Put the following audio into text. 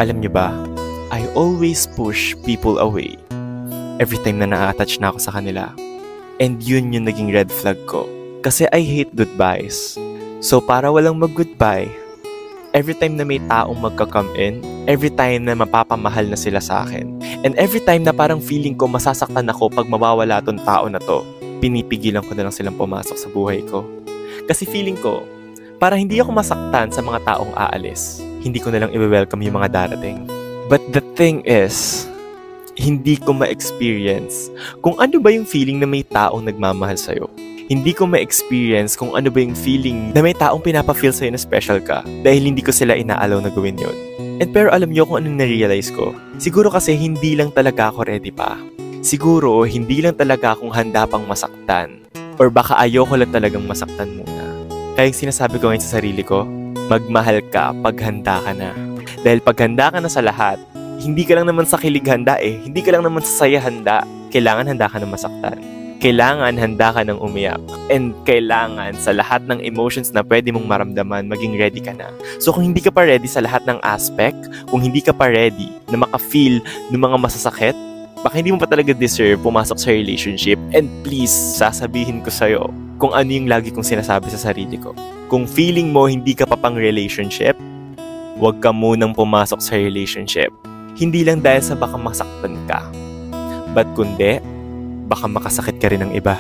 Alam niyo ba, I always push people away every time na na-attach na ako sa kanila. And yun yung naging red flag ko. Kasi I hate goodbyes. So para walang mag-goodbye, every time na may taong magka-come in, every time na mapapamahal na sila sa akin, and every time na parang feeling ko masasaktan ako pag mawawala tong tao na to, pinipigilan ko na lang silang pumasok sa buhay ko. Kasi feeling ko, para hindi ako masaktan sa mga taong aalis, hindi ko na lang i-welcome yung mga darating. But the thing is, hindi ko ma-experience kung ano ba yung feeling na may taong nagmamahal sa'yo. Hindi ko ma-experience kung ano ba yung feeling na may taong pinapa-feel sa'yo na special ka dahil hindi ko sila inaalaw na gawin yun. And pero alam niyo kung anong na-realize ko? Siguro kasi hindi lang talaga ako ready pa. Siguro hindi lang talaga akong handa pang masaktan. Or baka ayoko lang talagang masaktan muna. Kaya yung sinasabi ko ngayon sa sarili ko, magmahal ka pag handa ka na. Dahil pag handa ka na sa lahat, hindi ka lang naman sa kilig handa eh. Hindi ka lang naman sa saya handa. Kailangan handa ka na masaktan. Kailangan handa ka ng umiyak. And kailangan sa lahat ng emotions na pwede mong maramdaman, maging ready ka na. So kung hindi ka pa ready sa lahat ng aspect, kung hindi ka pa ready na maka-feel ng mga masasakit, baka hindi mo pa talaga deserve pumasok sa relationship. And please, sasabihin ko sa'yo kung ano yung lagi kong sinasabi sa sarili ko. Kung feeling mo hindi ka pa pang relationship, huwag ka munang pumasok sa relationship. Hindi lang dahil sa baka masaktan ka, but kundi, baka makasakit ka rin ng iba.